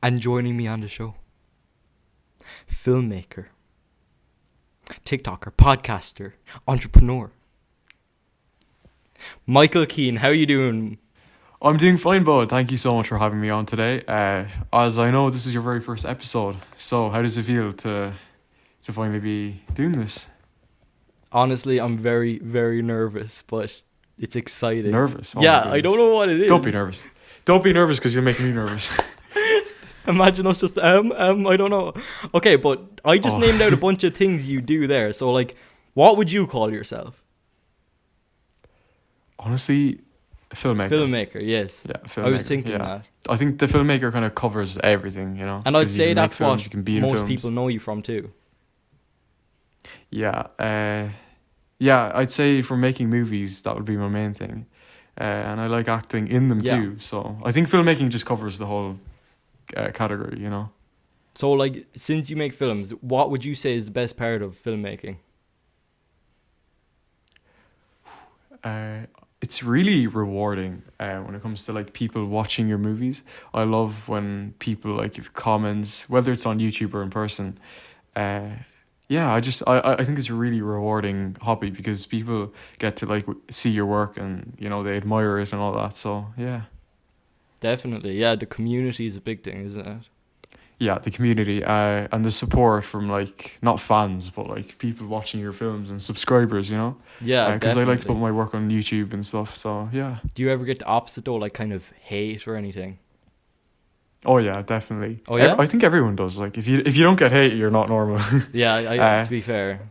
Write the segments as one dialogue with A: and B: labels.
A: And joining me on the show, filmmaker, TikToker, podcaster, entrepreneur, Michael Keane. How are you doing?
B: I'm doing fine, bud. Thank you so much for having me on today. As I know, this is your very first episode. So, how does it feel to finally be doing this?
A: Honestly, I'm very, very nervous, but it's exciting.
B: Nervous? Oh my
A: Yeah, I
B: goodness.
A: don't know what it is.
B: Don't be nervous. Don't be nervous because you'll make me nervous.
A: Imagine us just, I don't know. Okay, but I just named out a bunch of things you do there. So, like, what would you call yourself?
B: Honestly, filmmaker.
A: Filmmaker, yes.
B: Yeah, filmmaker.
A: I was thinking
B: yeah.
A: that.
B: I think the filmmaker kind of covers everything, you know.
A: And I'd
B: 'Cause you
A: say
B: can make
A: that's
B: films,
A: what
B: you can be in
A: most
B: films.
A: people know you from too.
B: Yeah. Yeah, I'd say for making movies, that would be my main thing. And I like acting in them
A: Yeah.
B: too. So I think filmmaking just covers the whole category, you know.
A: So, like, since you make films, what would you say is the best part of filmmaking?
B: It's really rewarding when it comes to like people watching your movies. I love when people like give comments, whether it's on YouTube or in person. Yeah, I think it's a really rewarding hobby because people get to like see your work and you know they admire it and all that. So yeah.
A: Definitely, yeah. The community is a big thing, isn't it?
B: Yeah, the community and the support from like not fans but like people watching your films and subscribers, you know.
A: Yeah,
B: Because I like to
A: definitely.
B: put my work on YouTube and stuff. So yeah.
A: Do you ever get the opposite though, like kind of hate or anything?
B: Oh yeah, definitely.
A: Oh yeah?
B: I think everyone does. Like if you don't get hate, you're not normal.
A: Yeah,
B: Uh,
A: to be fair.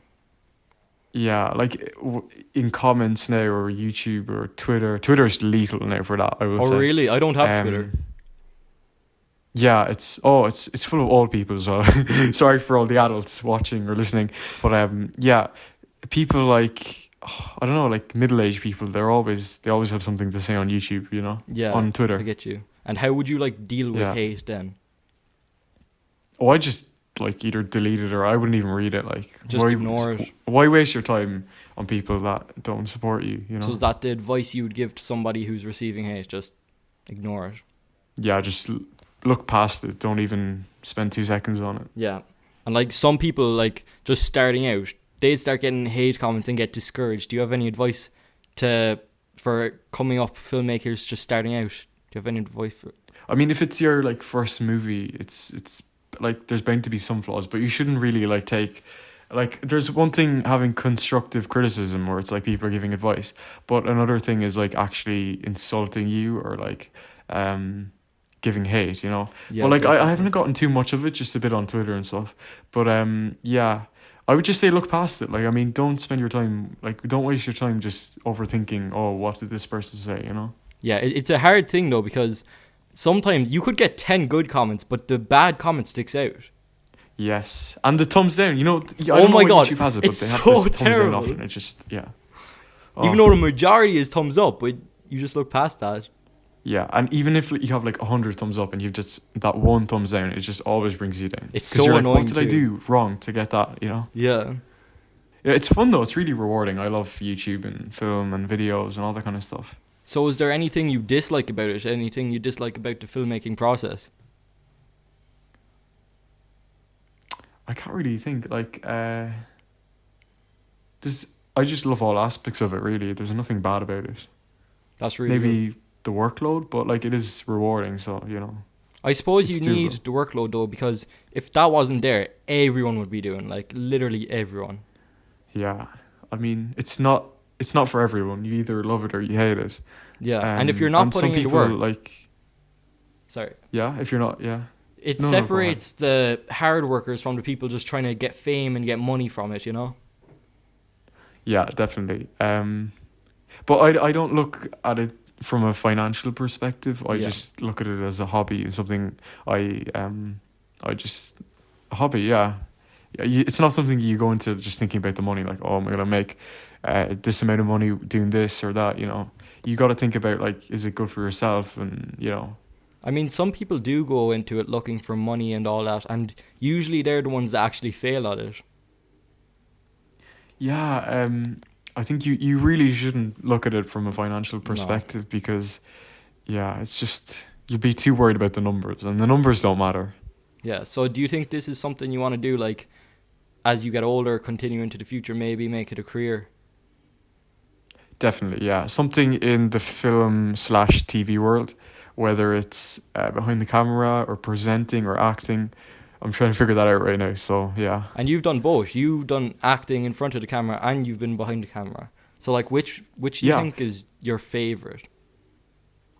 B: Yeah, like in comments now or YouTube or Twitter. Twitter's lethal now for that. I will
A: Oh
B: say.
A: really? I don't have
B: Um,
A: Twitter.
B: Yeah, it's full of old people as well. Sorry for all the adults watching or listening, but yeah, people like I don't know, like middle-aged people. They always have something to say on YouTube, you know,
A: Yeah,
B: on
A: I
B: Twitter.
A: get you. And how would you like deal with
B: Yeah.
A: hate then?
B: Oh, I just like either delete it or I wouldn't even read it. Like
A: Just ignore it.
B: Why waste your time on people that don't support you? You know.
A: So is that the advice you would give to somebody who's receiving hate? Just ignore it.
B: Yeah, just look past it. Don't even spend 2 seconds on it.
A: Yeah. And like some people like just starting out, they'd start getting hate comments and get discouraged. Do you have any advice for coming up filmmakers just starting out? Do you have any advice for
B: I mean, if it's your like first movie, it's like there's bound to be some flaws, but you shouldn't really like take like there's one thing having constructive criticism where it's like people are giving advice, but another thing is like actually insulting you or like giving hate, you know.
A: Yeah,
B: But like I
A: definitely.
B: haven't gotten too much of it, just a bit on Twitter and stuff. But yeah. I would just say look past it. Like I mean, don't spend your time like don't waste your time just overthinking, oh, what did this person say, you know?
A: Yeah, it's a hard thing though because sometimes you could get 10 good comments, but the bad comment sticks out.
B: Yes, and the thumbs down. You know, I
A: Oh
B: don't know
A: my
B: why
A: God,
B: YouTube has it,
A: it's
B: but they have
A: so
B: this thumbs down
A: terrible.
B: option. It just yeah.
A: Even
B: Oh,
A: though the majority is thumbs up, but you just look past that.
B: yeah, and even if you have like 100 thumbs up and you've just that one thumbs down, it just always brings you down.
A: It's
B: 'Cause
A: so
B: you're like,
A: annoying
B: what did I
A: too.
B: do wrong to get that? You know.
A: Yeah.
B: Yeah, it's fun though. It's really rewarding. I love YouTube and film and videos and all that kind of stuff.
A: So is there anything you dislike about it? Anything you dislike about the filmmaking process?
B: I can't really think like this. I just love all aspects of it. Really, there's nothing bad about it.
A: That's really good.
B: Maybe the workload, but like it is rewarding. So you know.
A: I suppose
B: It's
A: you need
B: doable.
A: the workload though, because if that wasn't there, everyone would be doing, like literally everyone.
B: Yeah, I mean, it's not for everyone. You either love it or you hate it.
A: Yeah. And if you're not
B: and some
A: putting in the
B: people
A: work,
B: like
A: sorry.
B: yeah, if you're not yeah
A: It
B: No, no, go ahead.
A: separates the hard workers from the people just trying to get fame and get money from it, you know?
B: yeah definitely. But I don't look at it from a financial perspective. I
A: Yeah.
B: just look at it as a hobby and something I just a hobby. Yeah, yeah. It's not something you go into just thinking about the money. Like oh, I'm gonna make this amount of money doing this or that. You know, you got to think about like is it good for yourself and you know.
A: I mean, some people do go into it looking for money and all that, and usually they're the ones that actually fail at it.
B: Yeah, I think you really shouldn't look at it from a financial
A: No.
B: perspective because, yeah, it's just you'd be too worried about the numbers, and the numbers don't matter.
A: Yeah. So do you think this is something you want to do, like, as you get older, continue into the future, maybe make it a career?
B: Definitely, yeah. Something in the film slash TV world, whether it's behind the camera or presenting or acting. I'm trying to figure that out right now. So yeah,
A: And you've done both. You've done acting in front of the camera and you've been behind the camera. So like which do you
B: yeah.
A: think is your favorite?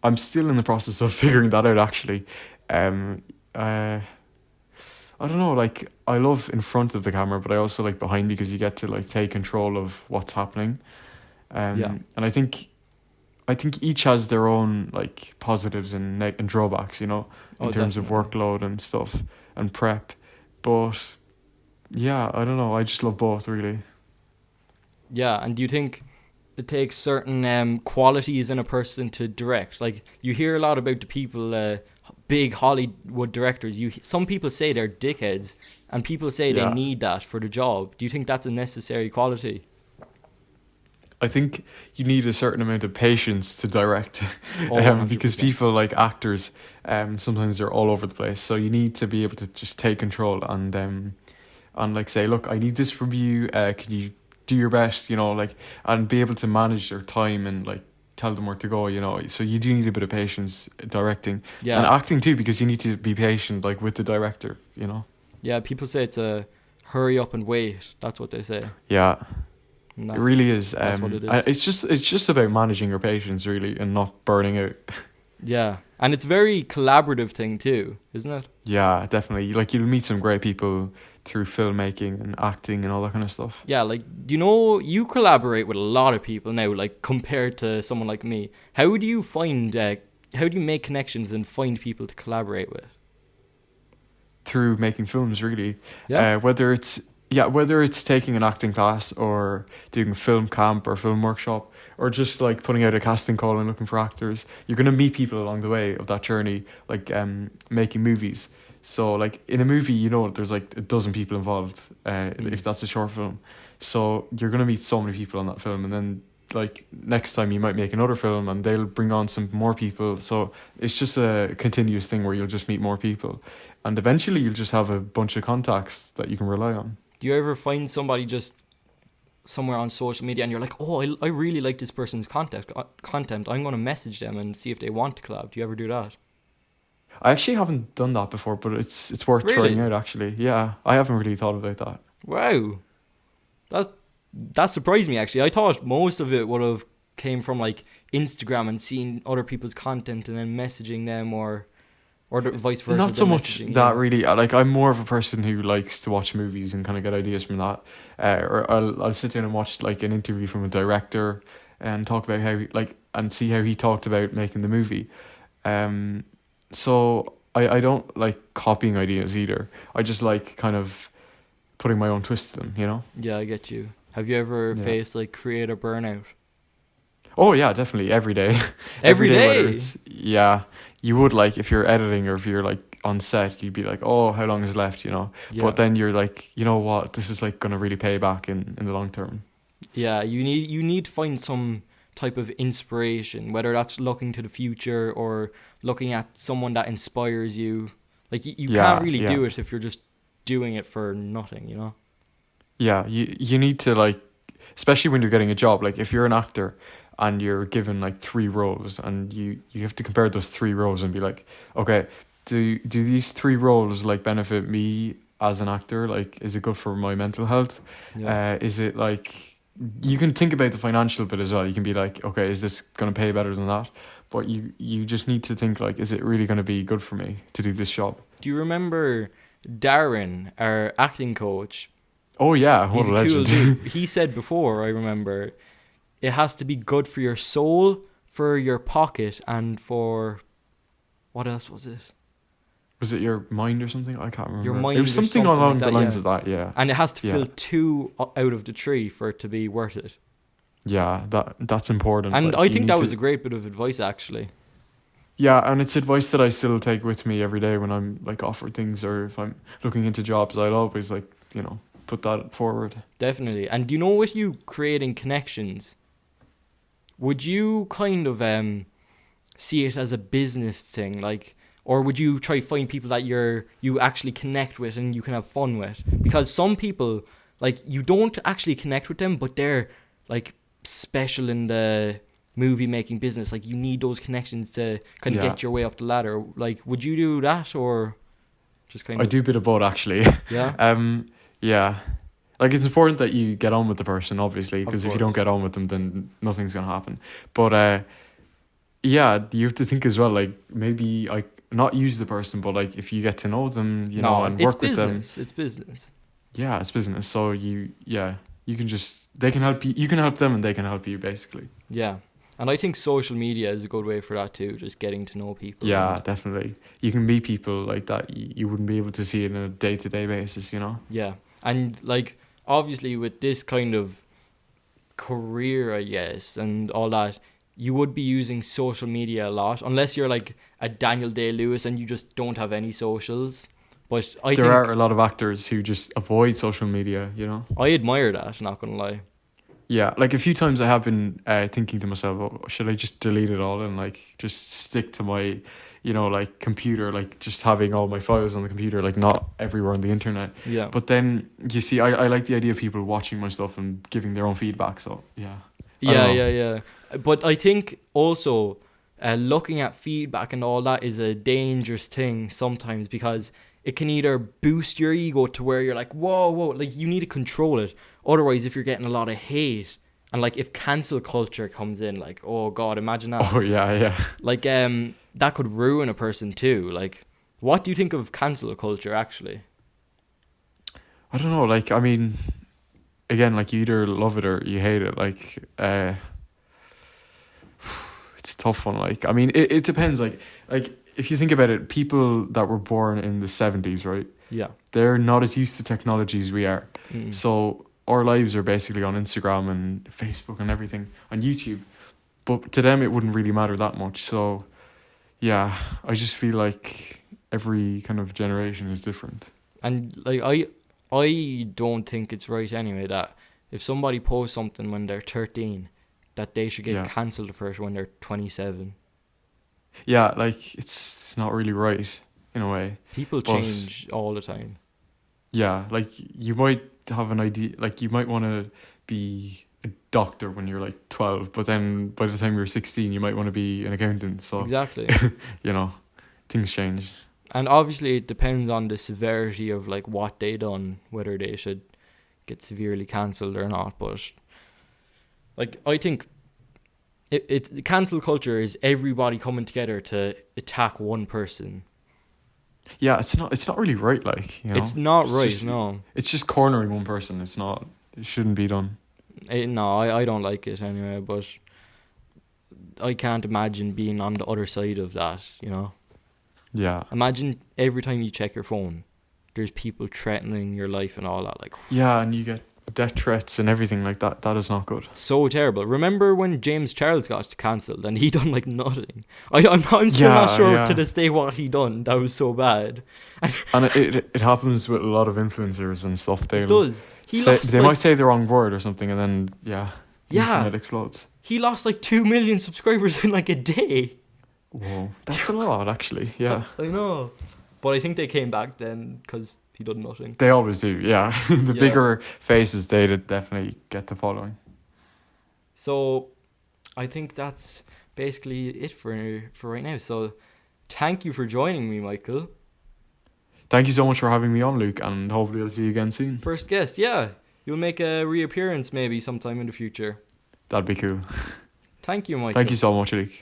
B: I'm still in the process of figuring that out actually. Um, I don't know. Like I love in front of the camera, but I also like behind because you get to like take control of what's happening.
A: Yeah.
B: And I think each has their own like positives and and drawbacks, in
A: Oh,
B: terms of
A: definitely.
B: workload and stuff and prep. But yeah, I don't know. I just love both really.
A: Yeah, and do you think it takes certain qualities in a person to direct? Like you hear a lot about the people, big Hollywood directors. Some people say they're dickheads, and people say they
B: Yeah,
A: need that for the job. Do you think that's a necessary quality?
B: I think you need a certain amount of patience to direct,
A: Oh, one hundred
B: because
A: percent.
B: people like actors, sometimes they're all over the place. So you need to be able to just take control and like say, look, I need this from you. Can you do your best? Like, and be able to manage their time and like tell them where to go. So you do need a bit of patience directing and
A: Yeah,
B: acting too, because you need to be patient like with the director.
A: yeah. People say it's a hurry up and wait. That's what they say,
B: Yeah.
A: and
B: It really is.
A: that's what it is.
B: It's just about managing your patience really and not burning out.
A: Yeah, and it's very collaborative thing too, isn't it?
B: Yeah, definitely. Like you'll meet some great people through filmmaking and acting and all that kind of stuff.
A: Yeah, like you collaborate with a lot of people now, like compared to someone like me. How do you find? How do you make connections and find people to collaborate with?
B: Through making films, really.
A: Yeah,
B: Whether it's taking an acting class or doing film camp or film workshop or just like putting out a casting call and looking for actors, you're gonna meet people along the way of that journey, like making movies. So like in a movie, there's like a dozen people involved, if that's a short film. So you're gonna meet so many people on that film, and then like next time you might make another film and they'll bring on some more people. So it's just a continuous thing where you'll just meet more people, and eventually you'll just have a bunch of contacts that you can rely on.
A: do you ever find somebody just somewhere on social media and you're like, oh, I really like this person's content. I'm going to message them and see if they want to collab. Do you ever do that?
B: I actually haven't done that before, but it's worth trying
A: Really?
B: out actually. Yeah, I haven't really thought about that.
A: Wow, that's that surprised me actually. I thought most of it would have came from like Instagram and seeing other people's content and then messaging them, or the vice versa.
B: Not so
A: Them
B: much
A: messaging
B: that
A: you.
B: really. Like I'm more of a person who likes to watch movies and kind of get ideas from that. Or I'll sit down and watch like an interview from a director and talk about and see how he talked about making the movie. So I don't like copying ideas either. I just like kind of putting my own twist to them.
A: Yeah, I get you. Have you ever
B: Yeah.
A: faced like creator burnout?
B: Oh yeah, definitely every day.
A: Every
B: Every day, whether
A: day.
B: it's yeah, you would like if you're editing or if you're like on set, you'd be like, oh, how long is left.
A: Yeah.
B: But then you're like, you know what, this is like gonna really pay back in the long term.
A: Yeah, you need to find some type of inspiration, whether that's looking to the future or looking at someone that inspires you. Like you can't
B: Yeah,
A: really
B: yeah,
A: do it if you're just doing it for nothing.
B: yeah. You need to like, especially when you're getting a job. Like if you're an actor and you're given like three roles, and you have to compare those three roles and be like, okay, do these three roles like benefit me as an actor? Like, is it good for my mental health?
A: Yeah.
B: Is it like you can think about the financial bit as well. You can be like, okay, is this gonna pay better than that? But you just need to think like, is it really gonna be good for me to do this job?
A: Do you remember Darren, our acting coach?
B: Oh yeah, what
A: He's
B: a
A: a cool
B: legend.
A: dude. He said before, I remember, it has to be good for your soul, for your pocket, and for what else was it?
B: Was it your mind or something? I can't remember.
A: Your
B: It
A: mind
B: was
A: or
B: something
A: something
B: along
A: like
B: the
A: that,
B: lines
A: yeah.
B: of that. Yeah,
A: And it has to
B: yeah,
A: fill two out of the three for it to be worth it.
B: yeah. That's important.
A: And
B: Like
A: I
B: you
A: think
B: need
A: that
B: to.
A: was a great bit of advice, actually.
B: Yeah, and it's advice that I still take with me every day when I'm like offered things or if I'm looking into jobs. I'd always like put that forward.
A: Definitely. And with you creating connections, would you kind of see it as a business thing, like, or would you try find people that you actually connect with and you can have fun with? Because some people, like, you don't actually connect with them, but they're like special in the movie making business. Like, you need those connections to kind of
B: Yeah.
A: get your way up the ladder. Like, would you do that, or just kind
B: I
A: of?
B: do a bit of both actually.
A: Yeah.
B: Yeah. Like, it's important that you get on with the person, obviously, because if you don't
A: course.
B: get on with them, then nothing's gonna happen. But yeah, you have to think as well. Like, maybe not use the person, but like if you get to know them, you know, and
A: it's
B: work with them.
A: business. It's business.
B: Yeah, it's business. So you can they can help you. You can help them, and they can help you, basically.
A: Yeah. And I think social media is a good way for that too, just getting to know people.
B: Yeah,
A: and-
B: definitely. You can meet people like that you wouldn't be able to see on a day-to-day basis, you know?
A: Yeah. And like, obviously with this kind of career, I guess, and all that, you would be using social media a lot, unless you're like a Daniel Day-Lewis and you just don't have any socials. But I
B: There
A: think
B: are a lot of actors who just avoid social media, you know?
A: I admire that, not gonna lie.
B: Yeah, like a few times I have been thinking to myself, oh, should I just delete it all and like just stick to my, you know, like computer, like just having all my files on the computer, like not everywhere on the internet.
A: Yeah.
B: But then you see, I like the idea of people watching my stuff and giving their own feedback. So yeah. I don't know.
A: Yeah. But I think also looking at feedback and all that is a dangerous thing sometimes, because it can either boost your ego to where you're like, whoa, like you need to control it. Otherwise, if you're getting a lot of hate, and like if cancel culture comes in, like, oh God, imagine that.
B: Oh yeah.
A: Like that could ruin a person too. Like, what do you think of cancel culture actually?
B: I don't know. Like, I mean, again, like you either love it or you hate it. Like, it's a tough one. Like, I mean, it depends. Like if you think about it, people that were born in the 70s, right?
A: Yeah.
B: They're not as used to technology as we are.
A: Mm.
B: So our lives are basically on Instagram and Facebook and everything, on YouTube. But to them, it wouldn't really matter that much. So, yeah, I just feel like every kind of generation is different.
A: And like I don't think it's right anyway that if somebody posts something when they're 13, that they should get
B: Yeah.
A: cancelled first when they're 27.
B: Yeah, like it's not really right in a way.
A: People
B: But-
A: change all the time.
B: Yeah, like you might have an idea, like you might want to be a doctor when you're like 12, but then by the time you're 16, you might want to be an accountant. So,
A: Exactly.
B: you know, things change.
A: And obviously it depends on the severity of like what they done, whether they should get severely cancelled or not. But like I think the cancel culture is everybody coming together to attack one person.
B: Yeah, it's not really right, like, you know.
A: It's not right,
B: just-
A: no.
B: It's just cornering one person. It shouldn't be done.
A: I don't like it anyway, but I can't imagine being on the other side of that, you know.
B: Yeah.
A: Imagine every time you check your phone, there's people threatening your life and all that. Like,
B: Yeah, and you get death threats and everything like that. That is not good.
A: so terrible. Remember when James Charles got cancelled and he done like nothing? I'm still not
B: Yeah,
A: sure
B: yeah.
A: to this day what he done. That was so bad.
B: And it happens with a lot of influencers and stuff.
A: It does.
B: They might say the wrong word or something, and then the internet explodes.
A: He lost like 2 million subscribers in like a day.
B: Whoa, that's a lot, actually. Yeah,
A: I know. But I think they came back then because he done nothing.
B: they always do. Yeah, the
A: Yeah.
B: bigger faces, they'd definitely get the following.
A: So I think that's basically it for right now. So thank you for joining me, Michael.
B: Thank you so much for having me on, Luke, and hopefully I'll see you again soon.
A: First guest, yeah. You'll make a reappearance maybe sometime in the future.
B: That'd be cool.
A: Thank you, Michael.
B: Thank you so much, Luke.